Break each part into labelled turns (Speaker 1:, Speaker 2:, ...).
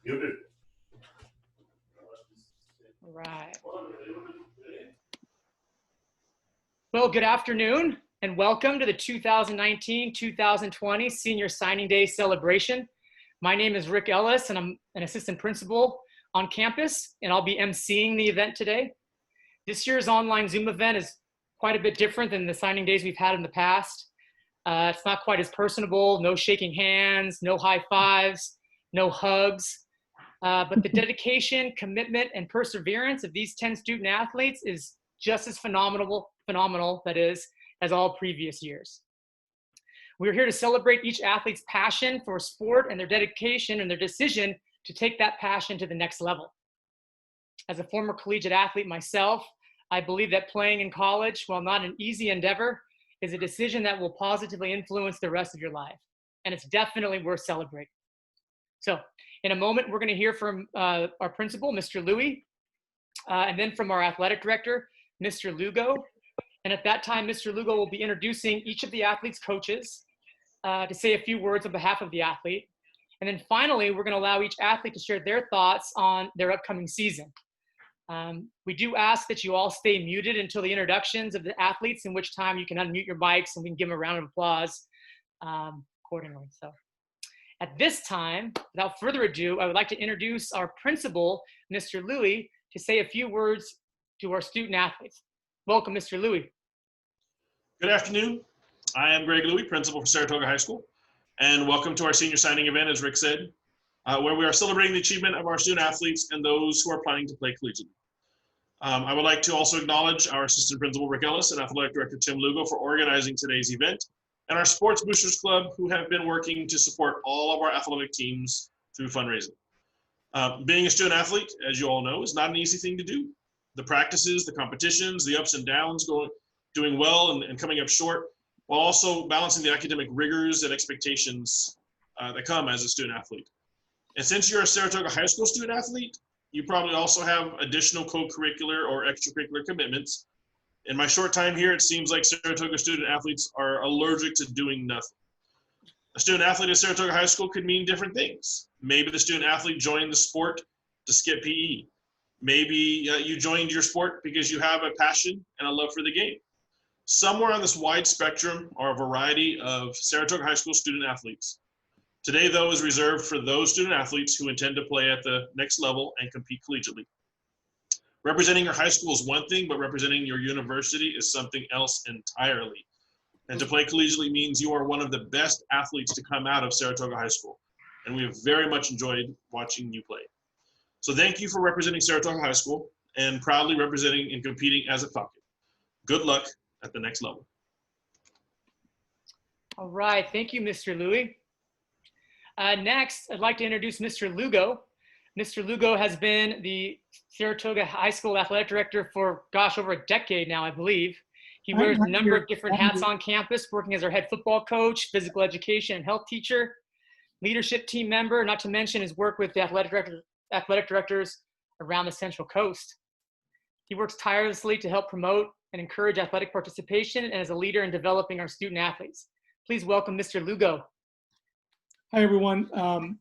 Speaker 1: Muted.
Speaker 2: All right. Well, good afternoon and welcome to the 2019-2020 Senior Signing Day celebration. My name is Rick Ellis and I'm an assistant principal on campus, and I'll be emceeing the event today. This year's online Zoom event is quite a bit different than the signing days we've had in the past. It's not quite as personable, no shaking hands, no high fives, no hugs. But the dedication, commitment, and perseverance of these 10 student athletes is just as phenomenal, that is, as all previous years. We're here to celebrate each athlete's passion for sport and their dedication and their decision to take that passion to the next level. As a former collegiate athlete myself, I believe that playing in college, while not an easy endeavor, is a decision that will positively influence the rest of your life. And it's definitely worth celebrating. So in a moment, we're going to hear from our principal, Mr. Louie, and then from our athletic director, Mr. Lugo. And at that time, Mr. Lugo will be introducing each of the athletes' coaches to say a few words on behalf of the athlete. And then finally, we're going to allow each athlete to share their thoughts on their upcoming season. We do ask that you all stay muted until the introductions of the athletes, in which time you can unmute your mics and we can give them a round of applause accordingly. So at this time, without further ado, I would like to introduce our principal, Mr. Louie, to say a few words to our student athletes. Welcome, Mr. Louie.
Speaker 3: Good afternoon. I am Greg Louie, principal for Saratoga High School, and welcome to our senior signing event, as Rick said, where we are celebrating the achievement of our student athletes and those who are planning to play collegiately. I would like to also acknowledge our assistant principal, Rick Ellis, and athletic director, Tim Lugo, for organizing today's event, and our Sports Boosters Club, who have been working to support all of our athletic teams through fundraising. Being a student athlete, as you all know, is not an easy thing to do. The practices, the competitions, the ups and downs, doing well and coming up short, while also balancing the academic rigors and expectations that come as a student athlete. And since you're a Saratoga High School student athlete, you probably also have additional co-curricular or extracurricular commitments. In my short time here, it seems like Saratoga student athletes are allergic to doing nothing. A student athlete at Saratoga High School could mean different things. Maybe the student athlete joined the sport to skip PE. Maybe you joined your sport because you have a passion and a love for the game. Somewhere on this wide spectrum are a variety of Saratoga High School student athletes. Today, though, is reserved for those student athletes who intend to play at the next level and compete collegiately. Representing your high school is one thing, but representing your university is something else entirely. And to play collegiately means you are one of the best athletes to come out of Saratoga High School. And we have very much enjoyed watching you play. So thank you for representing Saratoga High School and proudly representing and competing as a Falcon. Good luck at the next level.
Speaker 2: All right, thank you, Mr. Louie. Next, I'd like to introduce Mr. Lugo. Mr. Lugo has been the Saratoga High School athletic director for, gosh, over a decade now, I believe. He wears a number of different hats on campus, working as our head football coach, physical education and health teacher, leadership team member, not to mention his work with the athletic directors around the Central Coast. He works tirelessly to help promote and encourage athletic participation and is a leader in developing our student athletes. Please welcome Mr. Lugo.
Speaker 4: Hi, everyone.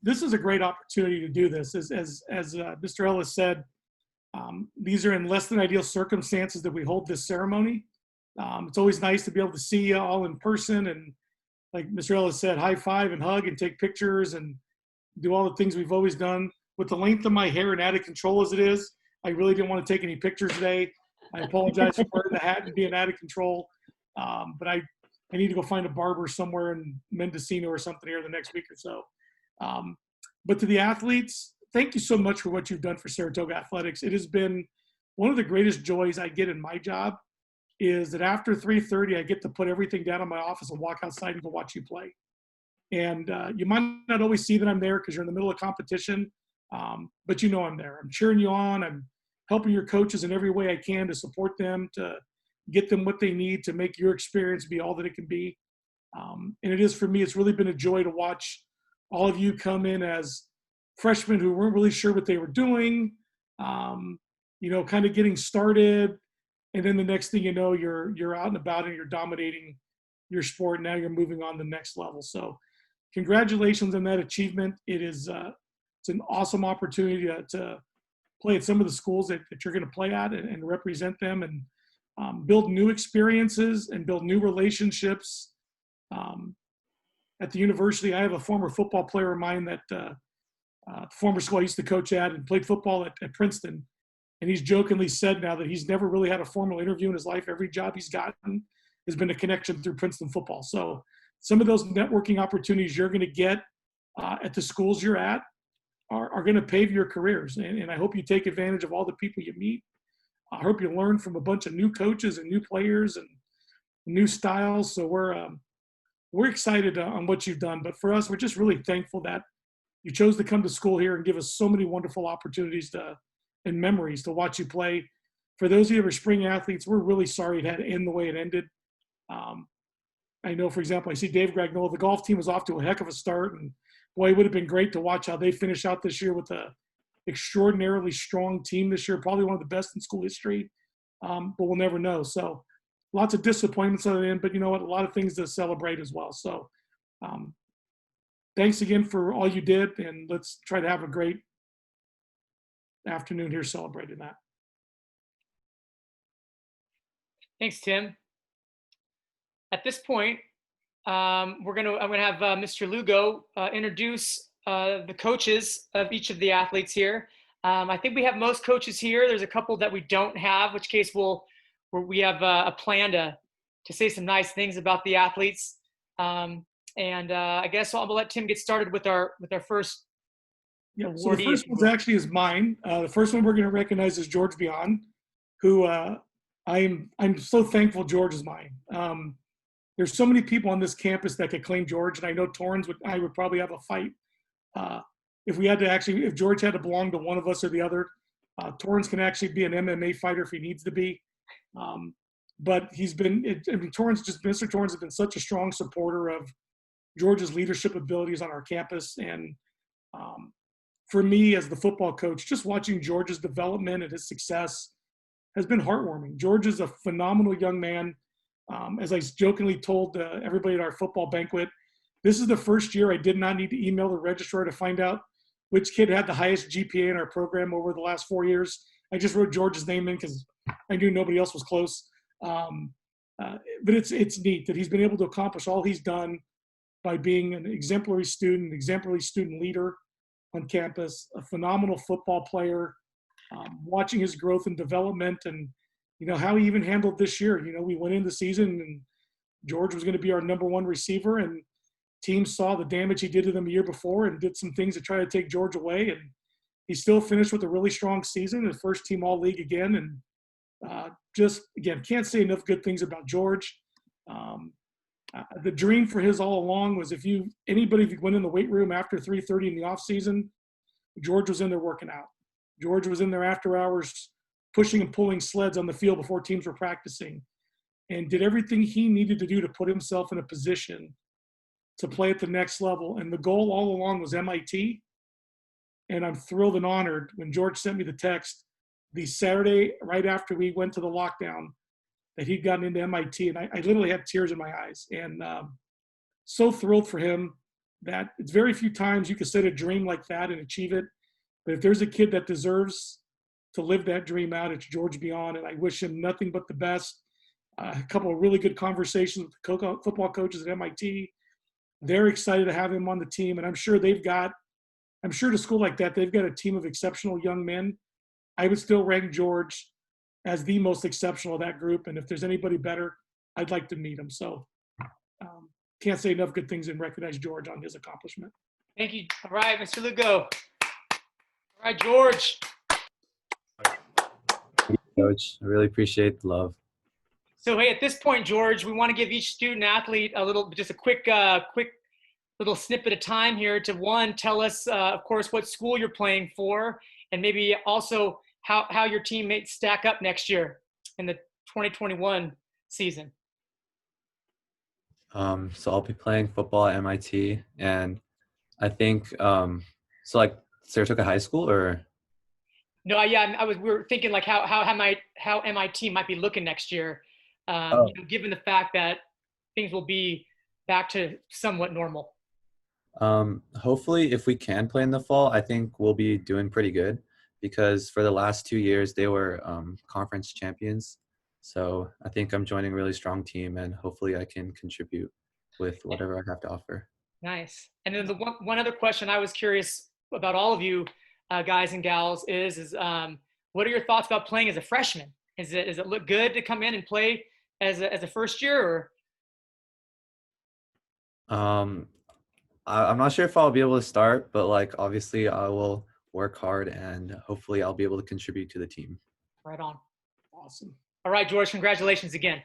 Speaker 4: This is a great opportunity to do this. As Mr. Ellis said, these are in less than ideal circumstances that we hold this ceremony. It's always nice to be able to see you all in person and, like Mr. Ellis said, high five and hug and take pictures and do all the things we've always done. With the length of my hair and out of control as it is, I really didn't want to take any pictures today. I apologize for wearing the hat and being out of control, but I need to go find a barber somewhere in Mendocino or something here in the next week or so. But to the athletes, thank you so much for what you've done for Saratoga Athletics. It has been one of the greatest joys I get in my job is that after 3:30, I get to put everything down in my office and walk outside and go watch you play. And you might not always see that I'm there because you're in the middle of competition, but you know I'm there. I'm cheering you on. I'm helping your coaches in every way I can to support them, to get them what they need to make your experience be all that it can be. And it is for me, it's really been a joy to watch all of you come in as freshmen who weren't really sure what they were doing, kind of getting started. And then the next thing you know, you're out and about and you're dominating your sport. Now you're moving on to the next level. So congratulations on that achievement. It is It's an awesome opportunity to play at some of the schools that you're going to play at and represent them and build new experiences and build new relationships. At the university, I have a former football player of mine that the former school I used to coach at and played football at Princeton. And he's jokingly said now that he's never really had a formal interview in his life. Every job he's gotten has been a connection through Princeton football. So some of those networking opportunities you're going to get at the schools you're at are going to pave your careers. And I hope you take advantage of all the people you meet. I hope you learn from a bunch of new coaches and new players and new styles. So we're excited on what you've done. But for us, we're just really thankful that you chose to come to school here and give us so many wonderful opportunities and memories to watch you play. For those of you who are spring athletes, we're really sorry it had to end the way it ended. I know, for example, I see Dave Gragnola, the golf team was off to a heck of a start. And boy, it would have been great to watch how they finish out this year with an extraordinarily strong team this year, probably one of the best in school history, but we'll never know. So lots of disappointments on the end, but you know what, a lot of things to celebrate as well. So thanks again for all you did, and let's try to have a great afternoon here celebrating that.
Speaker 2: Thanks, Tim. At this point, I'm gonna have Mr. Lugo introduce the coaches of each of the athletes here. I think we have most coaches here. There's a couple that we don't have, which case we have a plan to say some nice things about the athletes. I guess I'll let Tim get started with our first.
Speaker 4: Yeah, so the first one actually is mine. The first one we're going to recognize is George Beyond, who I'm so thankful George is mine. There's so many people on this campus that could claim George, and I know Torrance I would probably have a fight if George had to belong to one of us or the other. Torrance can actually be an MMA fighter if he needs to be. But Mr. Torrance has been such a strong supporter of George's leadership abilities on our campus. And for me as the football coach, just watching George's development and his success has been heartwarming. George is a phenomenal young man. As I jokingly told everybody at our football banquet, this is the first year I did not need to email the registrar to find out which kid had the highest GPA in our program over the last 4 years. I just wrote George's name in because I knew nobody else was close. But it's neat that he's been able to accomplish all he's done by being an exemplary student leader on campus, a phenomenal football player, watching his growth and development, and you know how he even handled this year. You know, we went into the season and George was going to be our number one receiver, and teams saw the damage he did to them the year before and did some things to try to take George away, and he still finished with a really strong season, his first team all-league again, and just, again, can't say enough good things about George. The dream for his all along was if anybody went in the weight room after 3:30 in the off season, George was in there working out. George was in there after hours pushing and pulling sleds on the field before teams were practicing, and did everything he needed to do to put himself in a position to play at the next level. And the goal all along was MIT. And I'm thrilled and honored when George sent me the text the Saturday right after we went to the lockdown that he'd gotten into MIT. And I literally had tears in my eyes. And so thrilled for him that it's very few times you can set a dream like that and achieve it. But if there's a kid that deserves to live that dream out, it's George Beyond. And I wish him nothing but the best. A couple of really good conversations with the football coaches at MIT. They're excited to have him on the team. And I'm sure to a school like that, they've got a team of exceptional young men. I would still rank George as the most exceptional of that group. And if there's anybody better, I'd like to meet him. So can't say enough good things and recognize George on his accomplishment.
Speaker 2: Thank you. All right, Mr. Lugo. All right, George.
Speaker 1: Thank you, Coach. I really appreciate the love.
Speaker 2: So, hey, at this point, George, we want to give each student athlete just a quick little snippet of time here to, one, tell us, of course, what school you're playing for, and maybe also how your teammates stack up next year in the 2021 season.
Speaker 1: So I'll be playing football at MIT, and I think so like Saratoga High School, or
Speaker 2: no, yeah, we were thinking like how MIT might be looking next year, given the fact that things will be back to somewhat normal.
Speaker 1: Hopefully, if we can play in the fall, I think we'll be doing pretty good because for the last 2 years they were conference champions. So I think I'm joining a really strong team, and hopefully I can contribute with whatever I have to offer.
Speaker 2: Nice. And then the one other question I was curious about all of you guys and gals is what are your thoughts about playing as a freshman? Does it look good to come in and play as a first year?
Speaker 1: Or I'm not sure if I'll be able to start, but like obviously I will work hard and hopefully I'll be able to contribute to the team.
Speaker 2: Right on.
Speaker 4: Awesome.
Speaker 2: All right, George, congratulations again.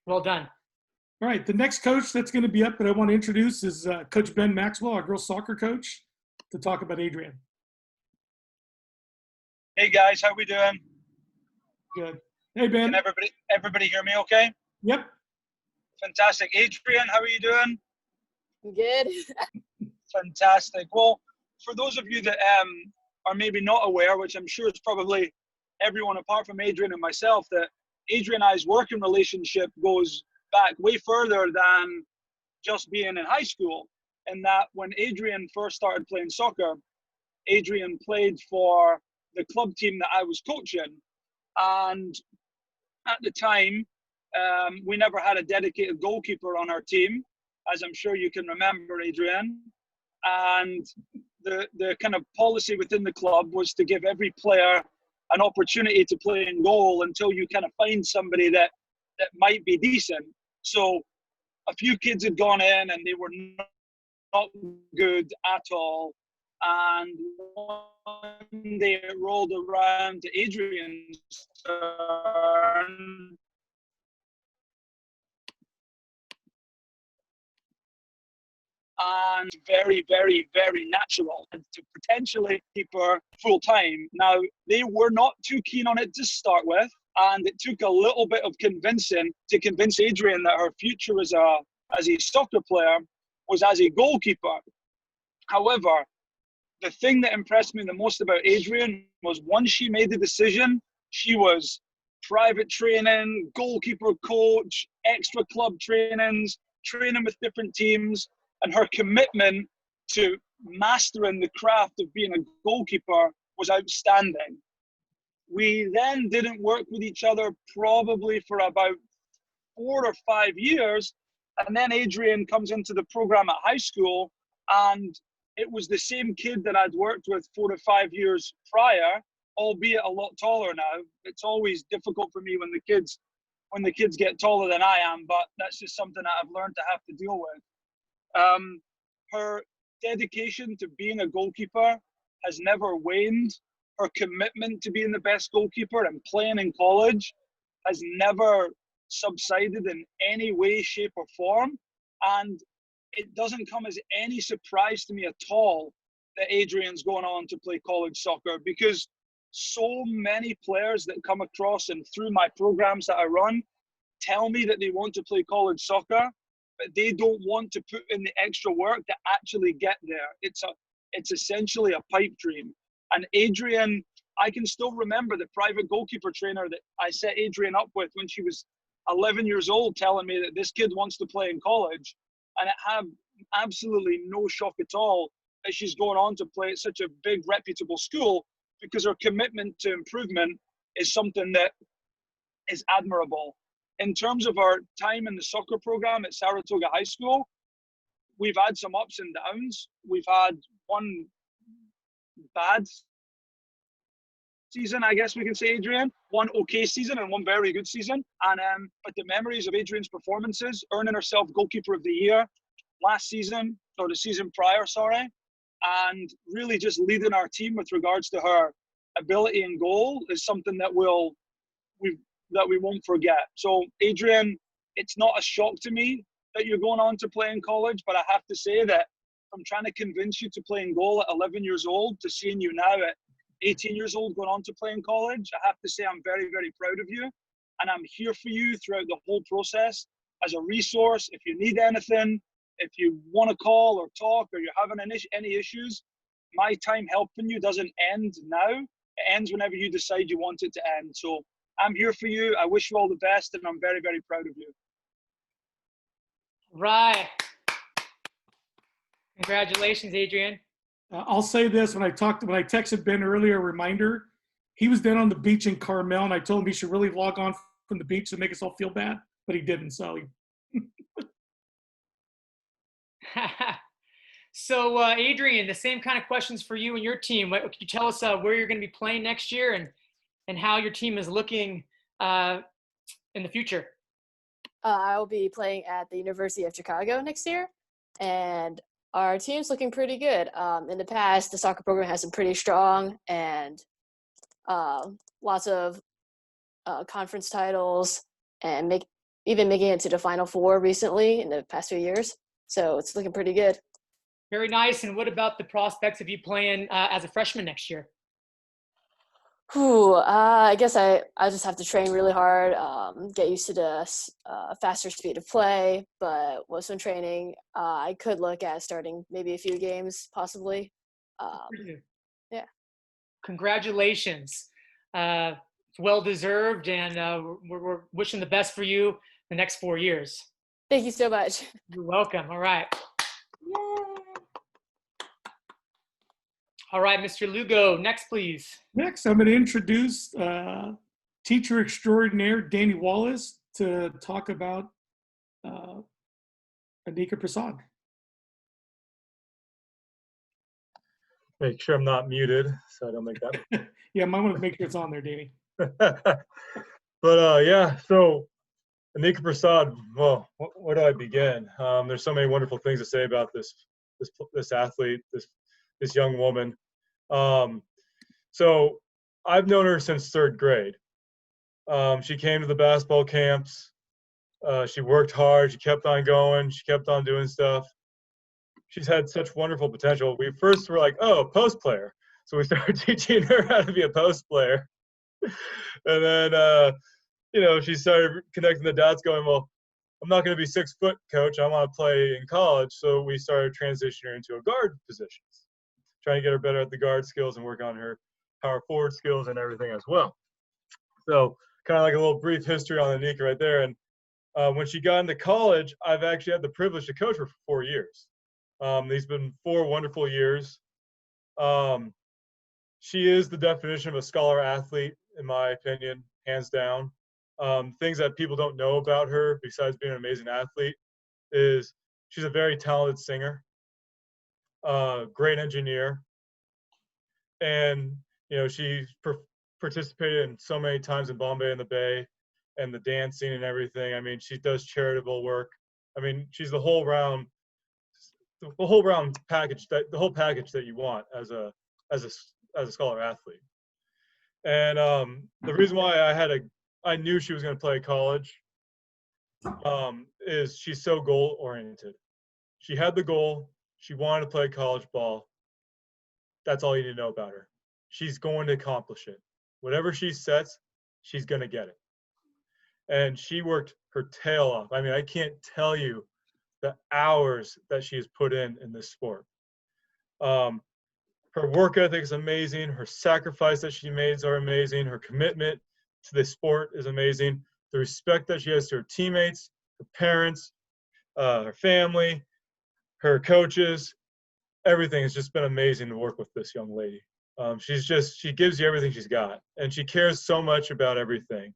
Speaker 2: Well done.
Speaker 4: All right, the next coach that's going to be up that I want to introduce is Coach Ben Maxwell, our girls soccer coach, to talk about Adrian.
Speaker 5: Hey guys, how we doing?
Speaker 4: Good. Hey Ben.
Speaker 5: Can everybody hear me okay?
Speaker 4: Yep.
Speaker 5: Fantastic. Adrian, how are you doing?
Speaker 6: Good.
Speaker 5: Fantastic. Well, for those of you that are maybe not aware, which I'm sure is probably everyone apart from Adrian and myself, that Adrian and I's working relationship goes back way further than just being in high school. And that when Adrian first started playing soccer, Adrian played for the club team that I was coaching. And at the time, we never had a dedicated goalkeeper on our team, as I'm sure you can remember, Adrian. And the kind of policy within the club was to give every player an opportunity to play in goal until you kind of find somebody that might be decent. So a few kids had gone in and they were not good at all. And one day it rolled around to Adrian's turn. And very, very, very natural to potentially keep her full time. Now, they were not too keen on it to start with, and it took a little bit of convincing to convince Adrian that her future as a soccer player was as a goalkeeper. However, the thing that impressed me the most about Adrian was once she made the decision, she was private training, goalkeeper coach, extra club trainings, training with different teams, and her commitment to mastering the craft of being a goalkeeper was outstanding. We then didn't work with each other probably for about 4 or 5 years, and then Adrian comes into the program at high school, and it was the same kid that I'd worked with 4 to 5 years prior, albeit a lot taller now. It's always difficult for me when the kids get taller than I am, but that's just something that I've learned to have to deal with. Her dedication to being a goalkeeper has never waned. Her commitment to being the best goalkeeper and playing in college has never subsided in any way, shape, or form. And it doesn't come as any surprise to me at all that Adrian's going on to play college soccer, because so many players that come across and through my programs that I run tell me that they want to play college soccer, but they don't want to put in the extra work to actually get there. It's essentially a pipe dream. And Adrian, I can still remember the private goalkeeper trainer that I set Adrian up with when she was 11 years old, telling me that this kid wants to play in college. And it had absolutely no shock at all that she's going on to play at such a big, reputable school, because her commitment to improvement is something that is admirable. In terms of our time in the soccer program at Saratoga High School, we've had some ups and downs. We've had one bad season, I guess we can say, Adrian, one okay season and one very good season. And but the memories of Adrian's performances, earning herself goalkeeper of the year last season, or the season prior, sorry, and really just leading our team with regards to her ability in goal is something that we won't forget. So Adrian, it's not a shock to me that you're going on to play in college, but I have to say that from trying to convince you to play in goal at 11 years old to seeing you now at 18 years old going on to play in college, I have to say I'm very, very proud of you. And I'm here for you throughout the whole process as a resource. If you need anything, if you want to call or talk, or you're having any issues, my time helping you doesn't end now. It ends whenever you decide you want it to end. So I'm here for you. I wish you all the best, and I'm very, very proud of you.
Speaker 2: Right. Congratulations, Adrian.
Speaker 4: I'll say this, when I texted Ben earlier, a reminder, he was down on the beach in Carmel, and I told him he should really log on from the beach to make us all feel bad, but he didn't, so.
Speaker 2: So, Adrian, the same kind of questions for you and your team. Could you tell us where you're going to be playing next year and how your team is looking in the future?
Speaker 6: I will be playing at the University of Chicago next year, and our team's looking pretty good. In the past, the soccer program has been pretty strong, and lots of conference titles, and even making it to the Final Four recently in the past few years. So it's looking pretty good.
Speaker 2: Very nice. And what about the prospects of you playing as a freshman next year?
Speaker 6: I guess I just have to train really hard, get used to the faster speed of play. But with some training, I could look at starting maybe a few games, possibly. Yeah.
Speaker 2: Congratulations. It's well deserved, and we're wishing the best for you the next 4 years.
Speaker 6: Thank you so much.
Speaker 2: You're welcome. All right.
Speaker 6: Yay.
Speaker 2: All right, Mr. Lugo, next, please.
Speaker 4: Next, I'm going to introduce teacher extraordinaire Danny Wallace to talk about Anika Prasad.
Speaker 7: Make sure I'm not muted so I don't make that.
Speaker 4: Yeah, might want to make sure it's on there, Danny.
Speaker 7: But yeah, so Anika Prasad, well, where do I begin? There's so many wonderful things to say about this athlete, this young woman. So I've known her since 3rd grade. She came to the basketball camps. She worked hard. She kept on going. She kept on doing stuff. She's had such wonderful potential. We first were like, oh, post player. So we started teaching her how to be a post player. And then, she started connecting the dots going, well, I'm not going to be 6 foot, coach. I want to play in college. So we started transitioning her into a guard position, trying to get her better at the guard skills and work on her power forward skills and everything as well. So kind of like a little brief history on Anika right there. And when she got into college, I've actually had the privilege to coach her for 4 years. These have been 4 wonderful years. She is the definition of a scholar athlete, in my opinion, hands down. Things that people don't know about her, besides being an amazing athlete, is she's a very talented singer, great engineer, and she participated in so many times in Bombay and the Bay, and the dancing and everything. I mean, she does charitable work. I mean, she's the whole round package, the whole package that you want as a scholar athlete. And the reason why I knew she was going to play college is she's so goal oriented. She had the goal. She wanted to play college ball. That's all you need to know about her. She's going to accomplish it. Whatever she sets, she's going to get it. And she worked her tail off. I mean, I can't tell you the hours that she has put in this sport. Her work ethic is amazing. Her sacrifice that she makes are amazing. Her commitment to the sport is amazing. The respect that she has to her teammates, her parents, her family, her coaches, everything has just been amazing to work with this young lady. She gives you everything she's got, and she cares so much about everything.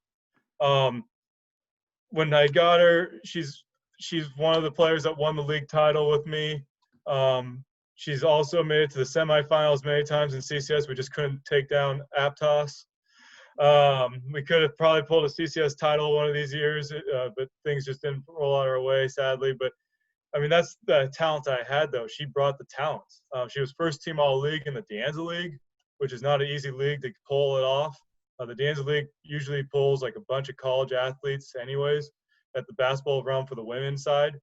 Speaker 7: When I got her, she's one of the players that won the league title with me. She's also made it to the semifinals many times in CCS. We just couldn't take down Aptos. We could have probably pulled a CCS title one of these years, but things just didn't roll out our way, sadly. But I mean, that's the talent I had, though. She brought the talent. She was first team All-League in the Danza League, which is not an easy league to pull it off. The Danza League usually pulls like a bunch of college athletes anyways at the basketball realm for the women's side.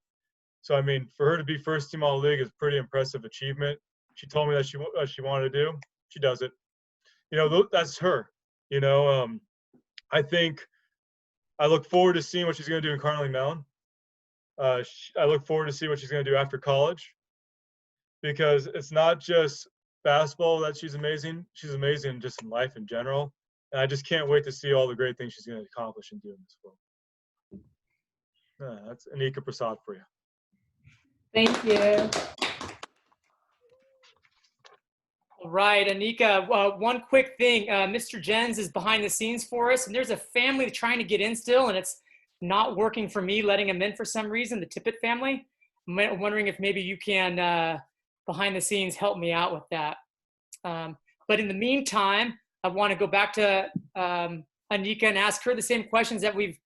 Speaker 7: So, I mean, for her to be first team All-League is a pretty impressive achievement. She told me that she wanted to do. She does it. That's her. I think I look forward to seeing what she's going to do in Carnegie Mellon. I look forward to see what she's going to do after college, because it's not just basketball that she's amazing. She's amazing just in life in general. And I just can't wait to see all the great things she's going to accomplish and do in this world. That's Anika Prasad for you.
Speaker 8: Thank you.
Speaker 2: Right, Anika, one quick thing. Mr. Jens is behind the scenes for us, and there's a family trying to get in still, and it's not working for me letting him in for some reason, the Tibbetts family. I'm wondering if maybe you can, behind the scenes, help me out with that. But in the meantime, I want to go back to Anika and ask her the same questions that we've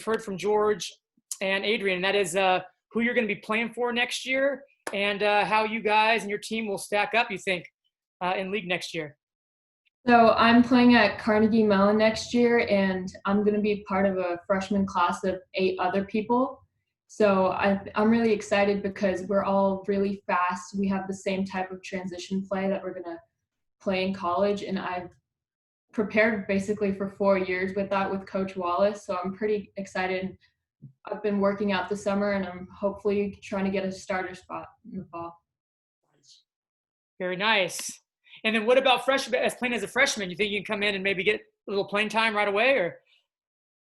Speaker 2: heard from George and Adrian, and that is who you're going to be playing for next year and how you guys and your team will stack up, you think, in league next year.
Speaker 8: So I'm playing at Carnegie Mellon next year, and I'm going to be part of a freshman class of 8 other people. So I'm really excited because we're all really fast. We have the same type of transition play that we're going to play in college, and I've prepared basically for 4 years with that with Coach Wallace. So I'm pretty excited. I've been working out this summer, and I'm hopefully trying to get a starter spot in the fall.
Speaker 2: Very nice. And then what about freshman, as playing as a freshman? You think you can come in and maybe get a little playing time right away, or?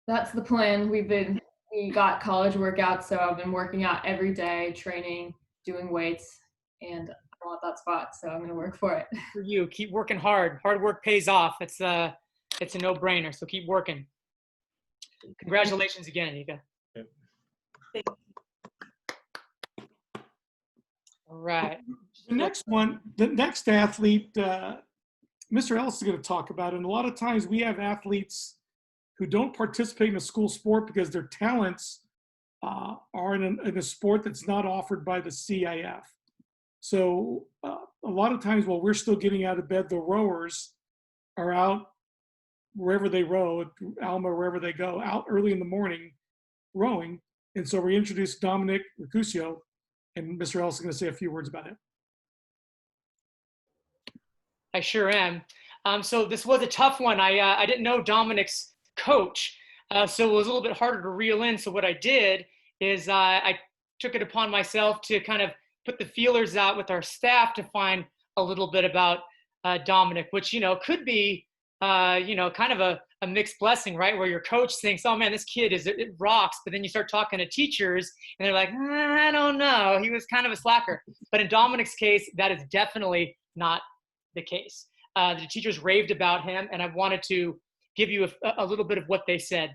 Speaker 8: That's the plan. We got college workouts, so I've been working out every day, training, doing weights, and I want that spot, so I'm going to work for it.
Speaker 2: For you, keep working hard. Hard work pays off. It's a no-brainer, so keep working. Congratulations again, Anika.
Speaker 7: Yeah.
Speaker 2: All right.
Speaker 4: The next athlete, Mr. Ellis is going to talk about, and a lot of times we have athletes who don't participate in a school sport because their talents are in a sport that's not offered by the CIF. So a lot of times while we're still getting out of bed, the rowers are out wherever they row, Alma, wherever they go, out early in the morning rowing. And so we introduced Dominic Mercusio, and Mr. Ellis is going to say a few words about it.
Speaker 2: I sure am. So this was a tough one. I didn't know Dominic's coach, so it was a little bit harder to reel in. So what I did is I took it upon myself to kind of put the feelers out with our staff to find a little bit about Dominic, which, could be, kind of a mixed blessing, right? Where your coach thinks, oh man, this kid it rocks. But then you start talking to teachers and they're like, I don't know. He was kind of a slacker. But in Dominic's case, that is definitely not the case. The teachers raved about him, and I wanted to give you a little bit of what they said.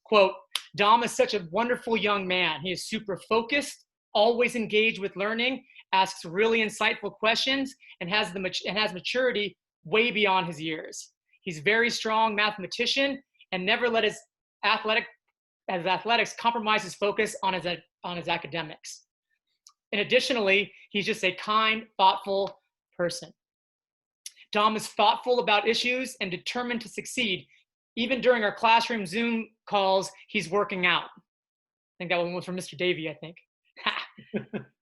Speaker 2: Quote, Dom is such a wonderful young man. He is super focused, always engaged with learning, asks really insightful questions, and has maturity way beyond his years. He's a very strong mathematician and never let his athletics compromise his focus on his academics. And additionally, he's just a kind, thoughtful person. Dom is thoughtful about issues and determined to succeed. Even during our classroom Zoom calls, he's working out. I think that one was from Mr. Davey, I think.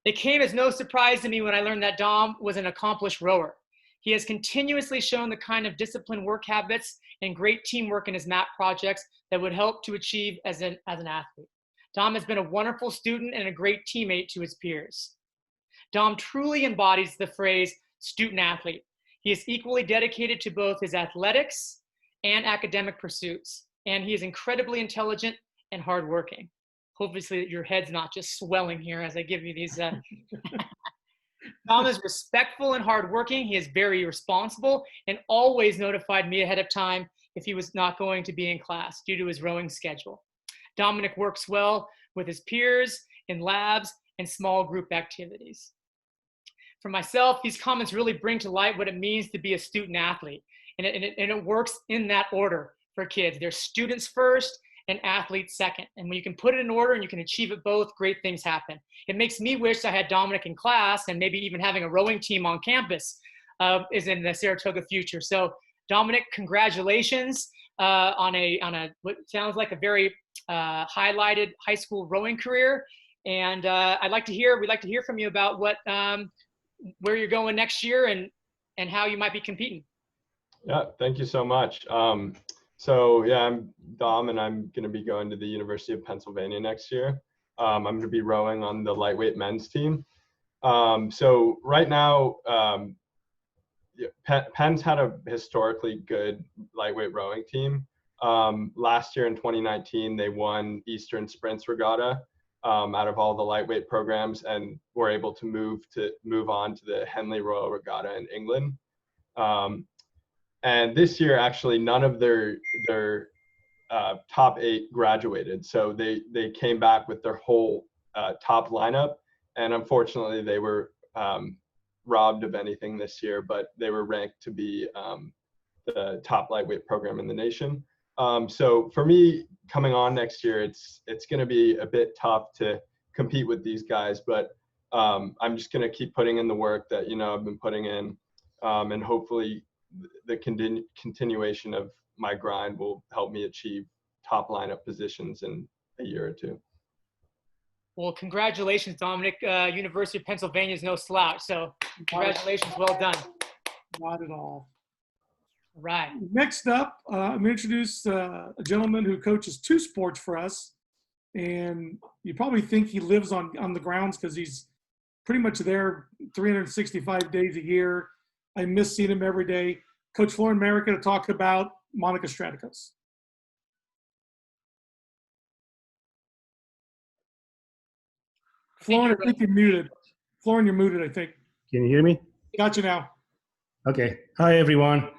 Speaker 2: It came as no surprise to me when I learned that Dom was an accomplished rower. He has continuously shown the kind of disciplined work habits and great teamwork in his math projects that would help to achieve as an athlete. Dom has been a wonderful student and a great teammate to his peers. Dom truly embodies the phrase student athlete. He is equally dedicated to both his athletics and academic pursuits, and he is incredibly intelligent and hardworking. Hopefully your head's not just swelling here as I give you these. Dom is respectful and hardworking. He is very responsible and always notified me ahead of time if he was not going to be in class due to his rowing schedule. Dominic works well with his peers in labs and small group activities. For myself, these comments really bring to light what it means to be a student athlete. And it works in that order for kids. They're students first and athletes second. And when you can put it in order and you can achieve it both, great things happen. It makes me wish I had Dominic in class, and maybe even having a rowing team on campus is in the Saratoga future. So Dominic, congratulations on what sounds like a very highlighted high school rowing career. And we'd like to hear from you about where you're going next year and how you might be competing.
Speaker 9: Yeah, thank you so much. So yeah, I'm Dom, and I'm going to be going to the University of Pennsylvania next year. I'm going to be rowing on the lightweight men's team. So right now, Penn's had a historically good lightweight rowing team. Last year in 2019, they won Eastern Sprints Regatta, out of all the lightweight programs, and were able to move on to the Henley Royal Regatta in England. And this year, actually, none of their top 8 graduated. So they came back with their whole top lineup. And unfortunately, they were robbed of anything this year, but they were ranked to be the top lightweight program in the nation. So for me, coming on next year, it's going to be a bit tough to compete with these guys, but I'm just going to keep putting in the work that, I've been putting in, and hopefully the continuation of my grind will help me achieve top lineup positions in a year or 2.
Speaker 2: Well, congratulations, Dominic. University of Pennsylvania is no slouch, so congratulations, well done.
Speaker 4: Not at all.
Speaker 2: Right.
Speaker 4: Next up, I'm going to introduce a gentleman who coaches 2 sports for us. And you probably think he lives on the grounds because he's pretty much there 365 days a year. I miss seeing him every day. Coach Florin America to talk about Monika Stratikos. Florin, I think you're muted. Florin, you're muted, I think.
Speaker 10: Can you hear me?
Speaker 4: Got you now.
Speaker 10: Okay. Hi, everyone.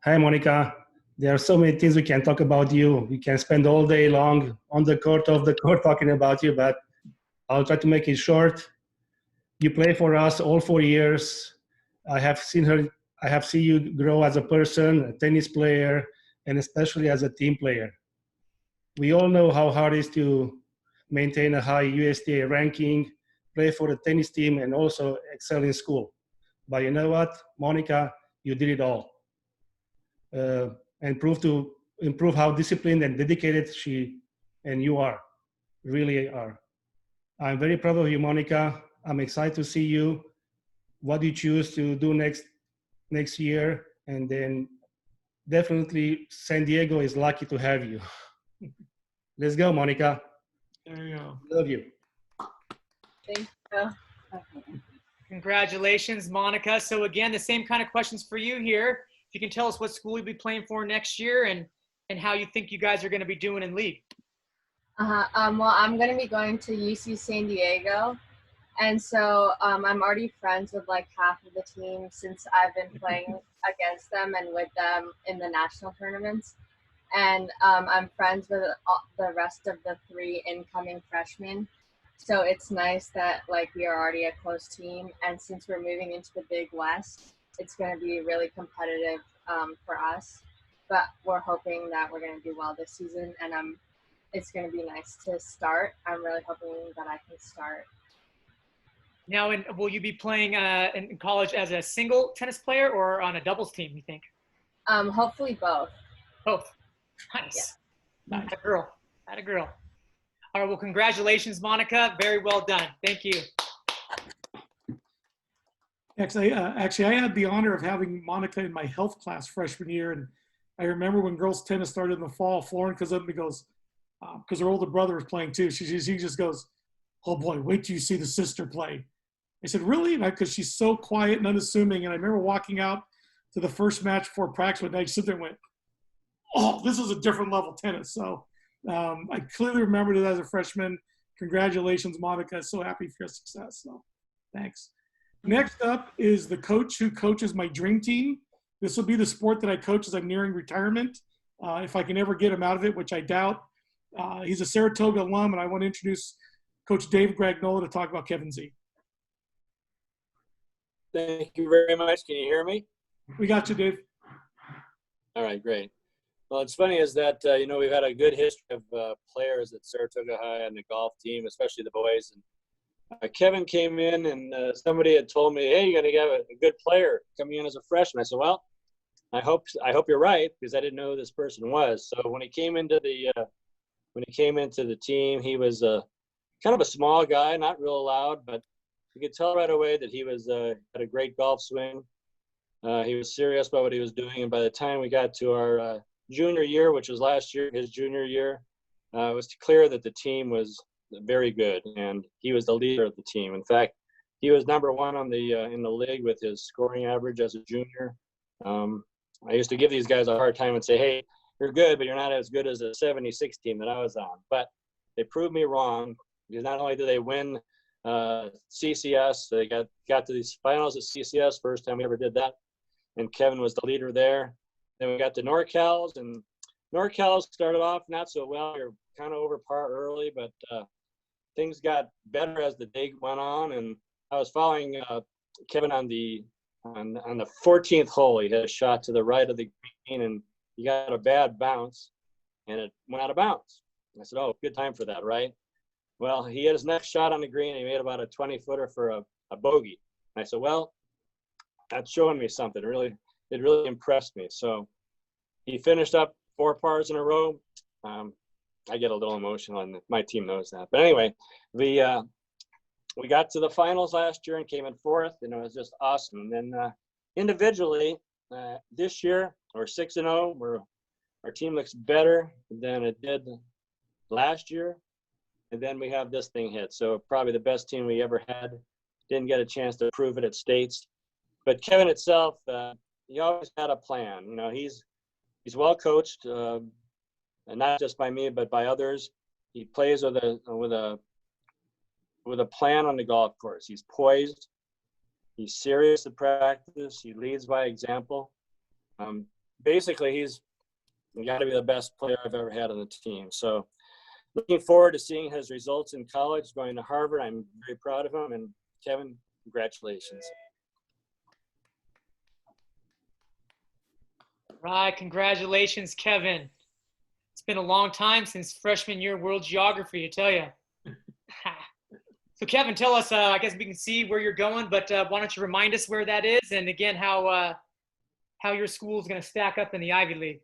Speaker 10: Hi, Monika. There are so many things we can talk about you. We can spend all day long on the court, off the court, talking about you, but I'll try to make it short. You play for us all 4 years. I have seen you grow as a person, a tennis player, and especially as a team player. We all know how hard it is to maintain a high USTA ranking, play for the tennis team, and also excel in school. But you know what, Monika, you did it all. And improve how disciplined and dedicated she and you are, really are. I'm very proud of you, Monika. I'm excited to see you, what you choose to do next year, and then definitely San Diego is lucky to have you. Let's go, Monika.
Speaker 4: There you go.
Speaker 10: Love you.
Speaker 6: Thank you.
Speaker 2: Congratulations, Monika. So again, the same kind of questions for you here. If you can tell us what school you'll be playing for next year and how you think you guys are going to be doing in league.
Speaker 11: Well, I'm going to be going to UC San Diego. And so I'm already friends with like half of the team since I've been playing against them and with them in the national tournaments. And I'm friends with the rest of the 3 incoming freshmen. So it's nice that like we are already a close team. And since we're moving into the Big West, it's going to be really competitive for us. But we're hoping that we're going to do well this season. And it's going to be nice to start. I'm really hoping that I can start.
Speaker 2: Now, will you be playing in college as a single tennis player or on a doubles team, you think?
Speaker 11: Hopefully both.
Speaker 2: Both. Nice.
Speaker 11: Yeah.
Speaker 2: Atta girl. Atta girl. All right, well, congratulations, Monika. Very well done. Thank you.
Speaker 4: Actually, I had the honor of having Monika in my health class freshman year. And I remember when girls tennis started in the fall, Florin comes up and goes, because her older brother was playing too. She just goes, "Oh boy, wait till you see the sister play." I said, "Really?" Because she's so quiet and unassuming. And I remember walking out to the first match before practice one night, I stood there and went, "Oh, this is a different level tennis." So I clearly remembered it as a freshman. Congratulations, Monika. So happy for your success. So thanks. Next up is the coach who coaches my dream team. This will be the sport that I coach as I'm nearing retirement, if I can ever get him out of it, which I doubt. He's a Saratoga alum, and I want to introduce Coach Dave Gragnola to talk about Kevin Z.
Speaker 12: Thank you very much. Can you hear me?
Speaker 4: We got you, Dave.
Speaker 12: All right, great. Well, it's funny is that, we've had a good history of players at Saratoga High and the golf team, especially the boys. And Kevin came in and somebody had told me, "Hey, you're going to have a good player coming in as a freshman." I said, "Well, I hope you're right," because I didn't know who this person was. So when he came into the team, he was kind of a small guy, not real loud, but you could tell right away that he was had a great golf swing. He was serious about what he was doing, and by the time we got to our junior year, which was last year, his junior year, it was clear that the team was very good, and he was the leader of the team. In fact, he was number 1 on the in the league with his scoring average as a junior. I used to give these guys a hard time and say, "Hey, you're good, but you're not as good as the 76 team that I was on." But they proved me wrong. Because not only did they win CCS, they got to these finals at CCS, first time we ever did that. And Kevin was the leader there. Then we got to NorCal's, and NorCal's started off not so well. We were kind of over par early, but things got better as the day went on. And I was following Kevin on the 14th hole. He had a shot to the right of the green, and he got a bad bounce, and it went out of bounds. I said, "Oh, good time for that, right?" Well, he had his next shot on the green, and he made about a 20-footer for a bogey. And I said, "Well, that's showing me something. It really impressed me." So he finished up 4 pars in a row. I get a little emotional, and my team knows that. But anyway, we got to the finals last year and came in 4th, and it was just awesome. And then individually, this year we're 6-0. Our team looks better than it did last year. And then we have this thing hit. So probably the best team we ever had. Didn't get a chance to prove it at States. But Kevin itself, he always had a plan. You know, he's well coached, and not just by me, but by others. He plays with a plan on the golf course. He's poised. He's serious at practice. He leads by example. Basically, he's got to be the best player I've ever had on the team. So looking forward to seeing his results in college, going to Harvard. I'm very proud of him. And Kevin, congratulations.
Speaker 2: Right, congratulations, Kevin. It's been a long time since freshman year world geography, I tell you. So Kevin, tell us, I guess we can see where you're going, but why don't you remind us where that is, and again, how your school is going to stack up in the Ivy League.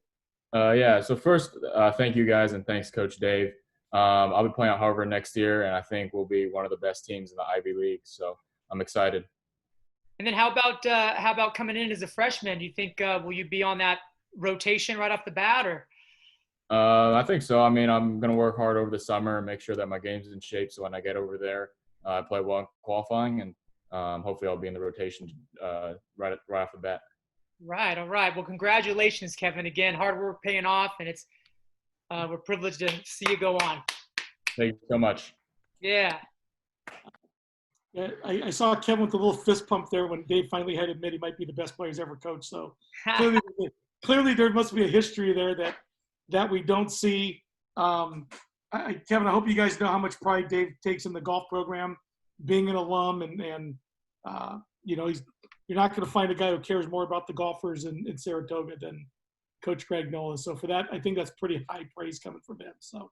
Speaker 13: Yeah, so first, thank you guys, and thanks, Coach Dave. I'll be playing at Harvard next year, and I think we'll be one of the best teams in the Ivy League, so I'm excited.
Speaker 2: And then how about coming in as a freshman? Do you think will you be on that rotation right off the bat, or?
Speaker 13: I think so. I mean, I'm going to work hard over the summer and make sure that my game's in shape, so when I get over there, I play well in qualifying, and hopefully I'll be in the rotation right off the bat.
Speaker 2: Right. All right. Well, congratulations, Kevin. Again, hard work paying off, and it's we're privileged to see you go on.
Speaker 13: Thank you so much.
Speaker 2: Yeah.
Speaker 4: Yeah, I saw Kevin with a little fist pump there when Dave finally had to admit he might be the best player he's ever coached. So clearly there must be a history there that we don't see. Kevin, I hope you guys know how much pride Dave takes in the golf program, being an alum, and you know, you're not going to find a guy who cares more about the golfers in Saratoga than Coach Greg Nola. So for that, I think that's pretty high praise coming from him. So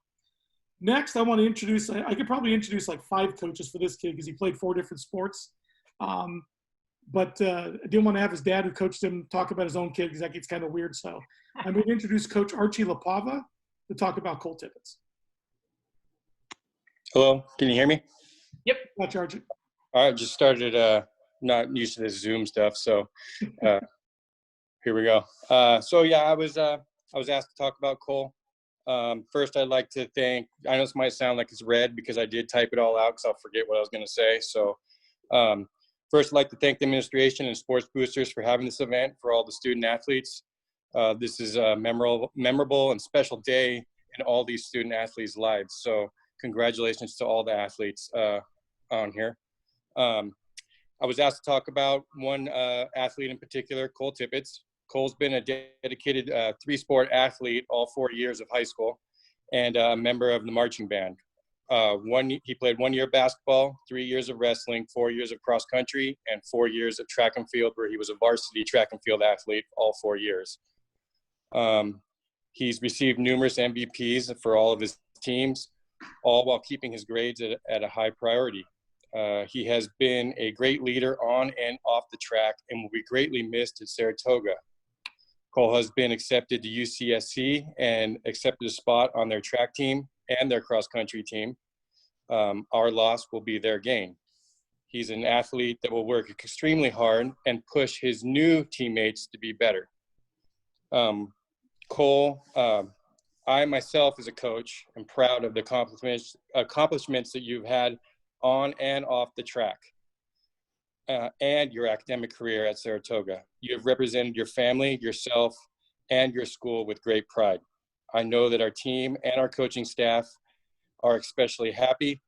Speaker 4: next, I want to introduce, I could probably introduce like 5 coaches for this kid because he played 4 different sports. But I didn't want to have his dad who coached him talk about his own kid because that gets kind of weird. So I'm going to introduce Coach Archie LaPava to talk about Cole Tibbetts.
Speaker 14: Hello, can you hear me?
Speaker 2: Yep.
Speaker 4: Watch Archie.
Speaker 14: All right, just started not used to this Zoom stuff, so here we go. So yeah, I was asked to talk about Cole. First, I'd like to thank, I know this might sound like it's red because I did type it all out because I'll forget what I was going to say. So first, I'd like to thank the administration and sports boosters for having this event for all the student athletes. This is a memorable and special day in all these student athletes' lives. So congratulations to all the athletes on here. I was asked to talk about one athlete in particular, Cole Tibbetts. Cole's been a dedicated 3-sport athlete all 4 years of high school and a member of the marching band. He played 1 year basketball, 3 years of wrestling, 4 years of cross country, and 4 years of track and field, where he was a varsity track and field athlete all 4 years. He's received numerous MVPs for all of his teams, all while keeping his grades at a high priority. He has been a great leader on and off the track and will be greatly missed at Saratoga. Cole has been accepted to UCSC and accepted a spot on their track team and their cross-country team. Our loss will be their gain. He's an athlete that will work extremely hard and push his new teammates to be better. Cole, I myself as a coach am proud of the accomplishments that you've had on and off the track and your academic career at Saratoga. You have represented your family, yourself, and your school with great pride. I know that our team and our coaching staff are especially happy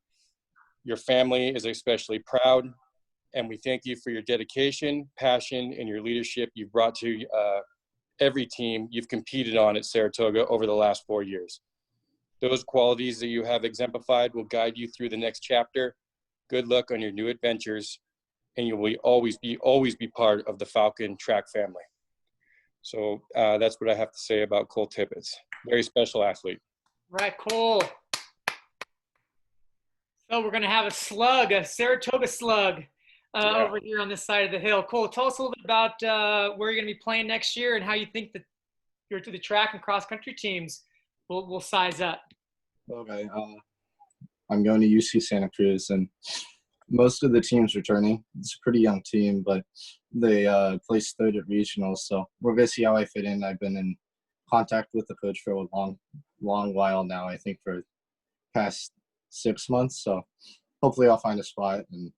Speaker 14: Your family is especially proud, and we thank you for your dedication, passion, and your leadership you've brought to every team you've competed on at Saratoga over the last 4 years. Those qualities that you have exemplified will guide you through the next chapter. Good luck on your new adventures, and you will always be part of the Falcon track family. So that's what I have to say about Cole Tibbetts. Very special athlete.
Speaker 2: Right, Cole. So we're going to have a slug, a Saratoga slug over here on this side of the hill. Cole, tell us a little bit about where you're going to be playing next year and how you think that the track and cross-country teams will size up.
Speaker 15: Okay. I'm going to UC Santa Cruz, and most of the teams returning. It's a pretty young team, but they placed third at regionals, so we're going to see how I fit in. I've been in contact with the coach for a long while now, I think for past 6 months, so hopefully I'll find a spot and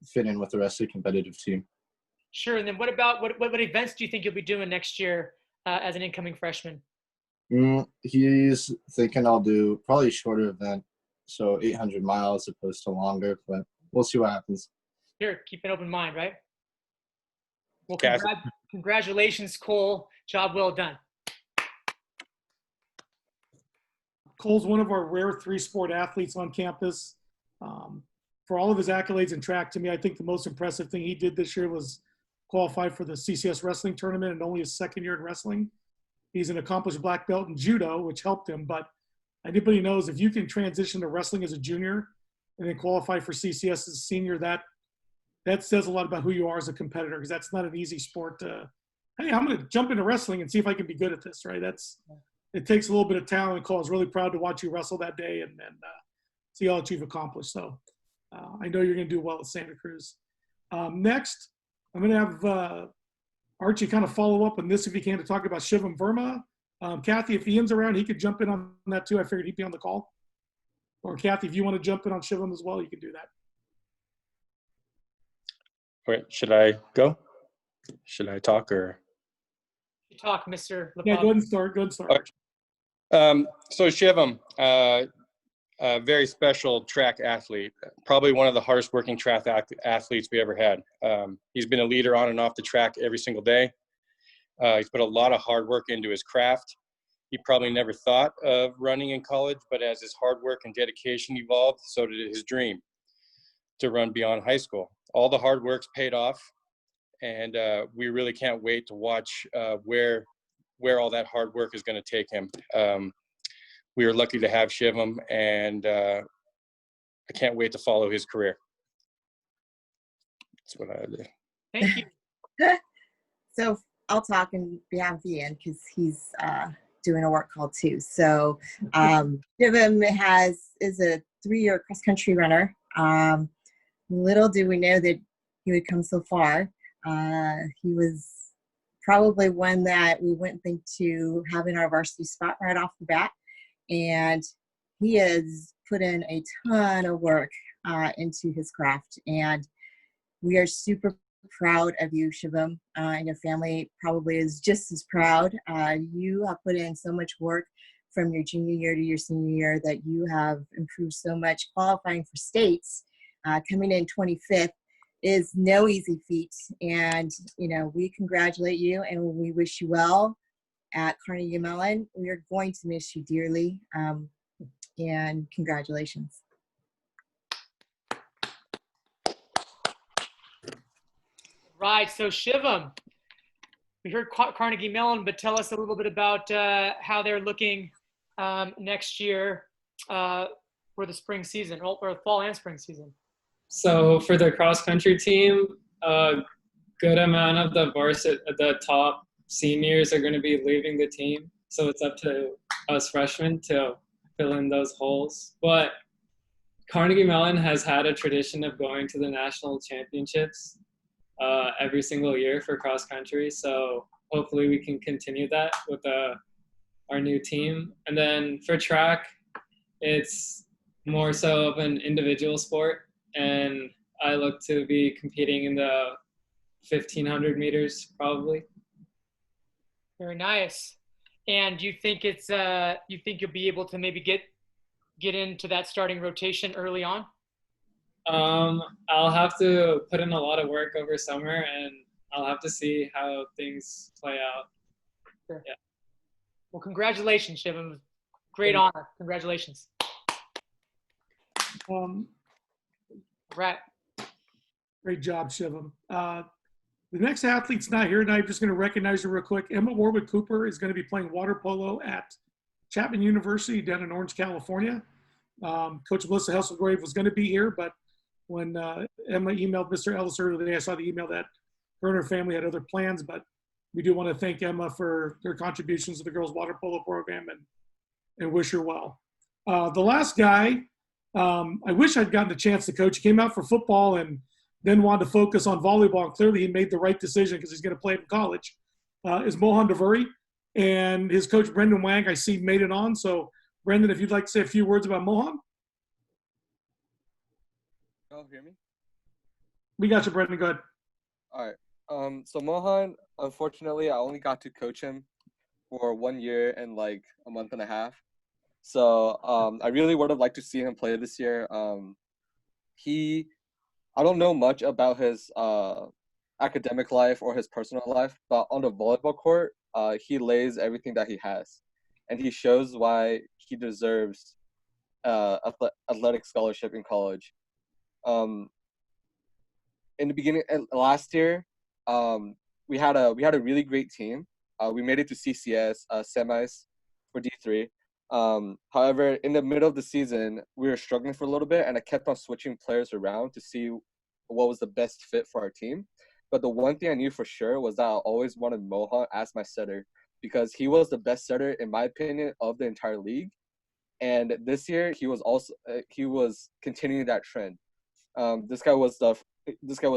Speaker 15: fit in with the rest of the competitive team.
Speaker 2: Sure. And then what about what events do you think you'll be doing next year as an incoming freshman?
Speaker 15: He's thinking I'll do probably a shorter event, so 800 miles opposed to longer, but we'll see what happens.
Speaker 2: Sure. Keep an open mind, right? Well, congratulations, Cole. Job well done.
Speaker 4: Cole's one of our rare three-sport athletes on campus. For all of his accolades in track, to me, I think the most impressive thing he did this year was qualify for the CCS wrestling tournament and only his second year in wrestling. He's an accomplished black belt in judo, which helped him. But anybody knows if you can transition to wrestling as a junior and then qualify for CCS as a senior, that says a lot about who you are as a competitor, because that's not an easy sport to, hey, I'm going to jump into wrestling and see if I can be good at this, right? It takes a little bit of talent. Cole, I was really proud to watch you wrestle that day and see all that you've accomplished. So I know you're going to do well at Santa Cruz. Next, I'm going to have Archie kind of follow up on this if he can to talk about Shivam Verma. Kathy, if Ian's around, he could jump in on that too. I figured he'd be on the call. Or Kathy, if you want to jump in on Shivam as well, you can do that.
Speaker 14: All right, should I go? Should I talk or?
Speaker 2: Talk, Mr. LeBlanc.
Speaker 4: Yeah, go ahead and start.
Speaker 14: So Shivam, a very special track athlete, probably one of the hardest working track athletes we ever had. He's been a leader on and off the track every single day. He's put a lot of hard work into his craft. He probably never thought of running in college, but as his hard work and dedication evolved, so did his dream to run beyond high school. All the hard work's paid off, and we really can't wait to watch where all that hard work is going to take him. We are lucky to have Shivam, and I can't wait to follow his career. That's what I do.
Speaker 2: Thank you.
Speaker 16: So I'll talk on behalf of Ian because he's doing a work call too. So Shivam is a 3-year cross-country runner. Little do we know that he would come so far. He was probably one that we wouldn't think to have in our varsity spot right off the bat. And he has put in a ton of work into his craft. And we are super proud of you, Shivam, and your family probably is just as proud. You have put in so much work from your junior year to your senior year that you have improved so much. Qualifying for states, coming in 25th is no easy feat. And, we congratulate you and we wish you well at Carnegie Mellon. We are going to miss you dearly. And congratulations.
Speaker 2: Right. So Shivam, we heard Carnegie Mellon, but tell us a little bit about how they're looking next year for the spring season, or fall and spring season.
Speaker 17: So for the cross-country team, a good amount of the top seniors are going to be leaving the team. So it's up to us freshmen to fill in those holes. But Carnegie Mellon has had a tradition of going to the national championships every single year for cross-country. So hopefully we can continue that with our new team. And then for track, it's more so of an individual sport. And I look to be competing in the 1,500 meters probably.
Speaker 2: Very nice. And do you think you think you'll be able to maybe get into that starting rotation early on?
Speaker 17: I'll have to put in a lot of work over summer, and I'll have to see how things play out.
Speaker 2: Sure.
Speaker 17: Yeah.
Speaker 2: Well, congratulations, Shivam. Great honor. Congratulations. Right.
Speaker 4: Great job, Shivam. The next athlete's not here tonight. I'm just going to recognize her real quick. Emma Warwick Cooper is going to be playing water polo at Chapman University down in Orange, California. Coach Melissa Hesselgrave was going to be here, but when Emma emailed Mr. Ellis earlier today, I saw the email that her and her family had other plans, but we do want to thank Emma for their contributions to the girls' water polo program and wish her well. The last guy, I wish I'd gotten a chance to coach. He came out for football and then wanted to focus on volleyball. And clearly he made the right decision because he's going to play it in college, is Mohan Devuri. And his coach, Brendan Wang, I see made it on. So, Brendan, if you'd like to say a few words about Mohan.
Speaker 18: Oh, hear me?
Speaker 4: We got you, Brendan. Go ahead.
Speaker 18: All right. So Mohan, unfortunately, I only got to coach him for 1 year and like a month and a half. So I really would have liked to see him play this year. I don't know much about his academic life or his personal life, but on the volleyball court, he lays everything that he has, and he shows why he deserves athletic scholarship in college. In the beginning last year, we had a really great team. We made it to CCS semis for D3. However, in the middle of the season, we were struggling for a little bit, and I kept on switching players around to see what was the best fit for our team. But the one thing I knew for sure was that I always wanted Mohan as my setter because he was the best setter, in my opinion, of the entire league. And this year, he was continuing that trend. This guy was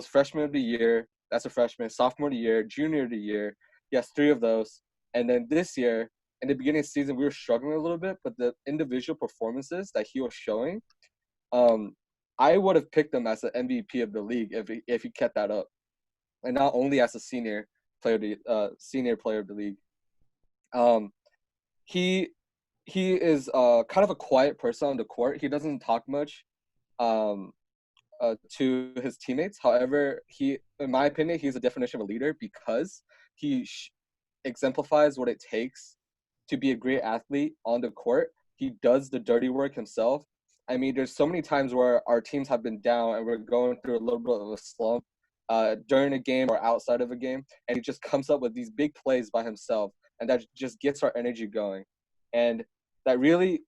Speaker 18: freshman of the year. That's a freshman. Sophomore of the year. Junior of the year. He has 3 of those. And then this year, in the beginning of the season, we were struggling a little bit, but the individual performances that he was showing, I would have picked him as the MVP of the league if he kept that up, and not only as a senior player of the league. He is kind of a quiet person on the court. He doesn't talk much to his teammates. However, in my opinion, he's a definition of a leader because he exemplifies what it takes to be a great athlete on the court. He does the dirty work himself. I mean, there's so many times where our teams have been down and we're going through a little bit of a slump during a game or outside of a game, and he just comes up with these big plays by himself, and that just gets our energy going. And that really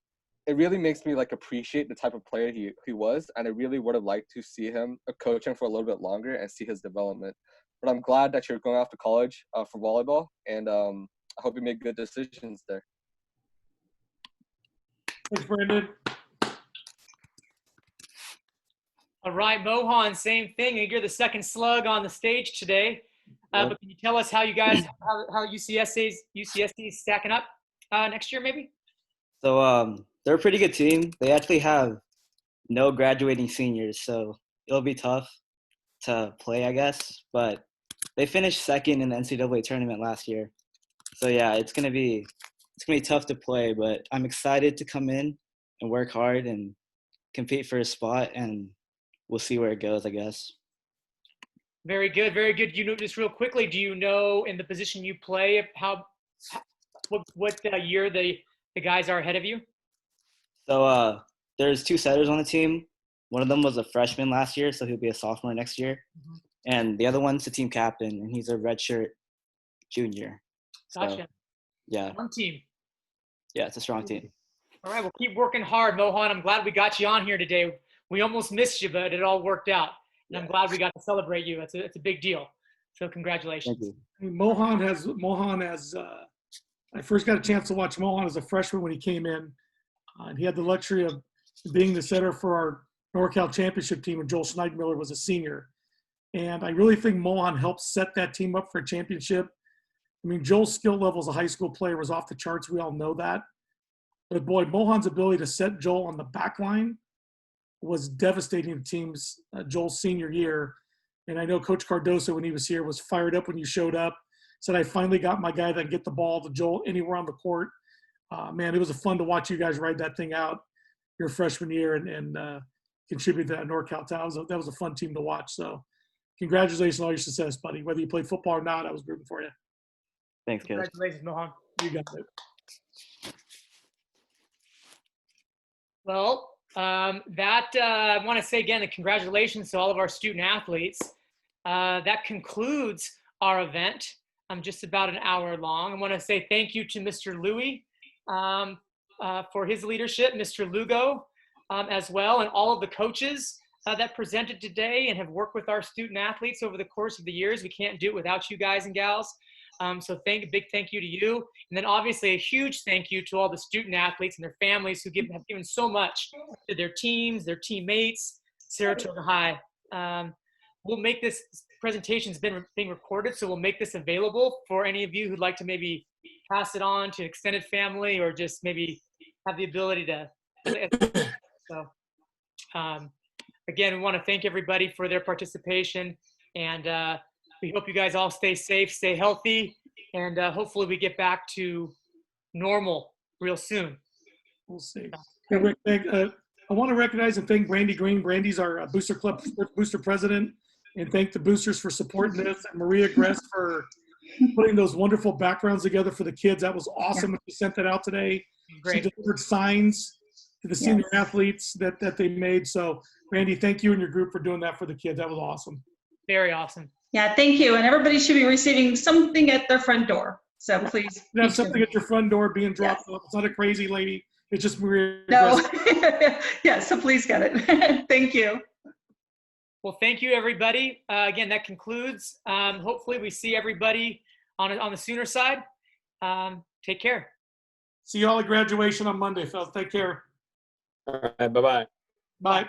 Speaker 18: makes me like appreciate the type of player he was, and I really would have liked to see him coach him for a little bit longer and see his development. But I'm glad that you're going off to college for volleyball, and I hope you make good decisions there.
Speaker 4: Thanks, Brandon.
Speaker 2: All right, Mohan, same thing. You're the second slug on the stage today. But can you tell us how you guys, how UCSC is stacking up next year, maybe?
Speaker 19: So they're a pretty good team. They actually have no graduating seniors, so it'll be tough to play, I guess. But they finished second in the NCAA tournament last year. So yeah, it's gonna be tough to play, but I'm excited to come in and work hard and compete for a spot, and we'll see where it goes, I guess.
Speaker 2: Very good, very good. You know, just real quickly, do you know in the position you play what year the guys are ahead of you?
Speaker 19: So there's 2 setters on the team. One of them was a freshman last year, so he'll be a sophomore next year. Mm-hmm. And the other one's the team captain, and he's a redshirt junior.
Speaker 2: Gotcha.
Speaker 19: So, yeah.
Speaker 2: One team.
Speaker 19: Yeah, it's a strong team.
Speaker 2: All right, well, keep working hard, Mohan. I'm glad we got you on here today. We almost missed you, but it all worked out. And I'm glad we got to celebrate you. It's a big deal. So congratulations.
Speaker 19: Thank you.
Speaker 4: Mohan has I first got a chance to watch Mohan as a freshman when he came in. And he had the luxury of being the setter for our NorCal championship team when Joel Schneidmiller was a senior. And I really think Mohan helped set that team up for a championship. I mean, Joel's skill level as a high school player was off the charts. We all know that. But boy, Mohan's ability to set Joel on the back line was devastating to teams Joel's senior year. And I know Coach Cardoso, when he was here, was fired up when you showed up. Said, I finally got my guy that can get the ball to Joel anywhere on the court. Man, it was fun to watch you guys ride that thing out your freshman year. And contribute to that NorCal town. That was a fun team to watch. So congratulations on all your success, buddy. Whether you played football or not, I was rooting for you.
Speaker 19: Thanks, Coach.
Speaker 2: Congratulations, Mohan.
Speaker 4: You got it.
Speaker 2: Well, I want to say again, congratulations to all of our student athletes. That concludes our event. I'm just about an hour long. I want to say thank you to Mr. Louie for his leadership, Mr. Lugo as well, and all of the coaches that presented today and have worked with our student athletes over the course of the years. We can't do it without you guys and gals. So a big thank you to you. And then obviously a huge thank you to all the student athletes and their families who have given so much to their teams, their teammates, Saratoga High. We'll make this presentation's being recorded, so we'll make this available for any of you who'd like to maybe pass it on to extended family or just maybe have the ability to. So again, we want to thank everybody for their participation, and we hope you guys all stay safe, stay healthy, and hopefully we get back to normal real soon.
Speaker 4: We'll see. Hey, Rick, I want to recognize and thank Brandy Green. Brandy's our Booster Club Booster president, and thank the boosters for supporting this, and Maria Gress for putting those wonderful backgrounds together for the kids. That was awesome when she sent that out today.
Speaker 2: Great.
Speaker 4: She delivered signs to the senior athletes that they made. So, Brandy, thank you and your group for doing that for the kids. That was awesome.
Speaker 2: Very awesome.
Speaker 20: Yeah, thank you. And everybody should be receiving something at their front door. So please.
Speaker 4: You have something at your front door being dropped off. It's not a crazy lady. It's just Maria.
Speaker 20: No. Yeah, so please get it. Thank you.
Speaker 2: Well, thank you, everybody. Again, that concludes. Hopefully we see everybody on the Sooner side. Take care.
Speaker 4: See you all at graduation on Monday, fellas. Take care.
Speaker 12: All right, bye-bye.
Speaker 4: Bye.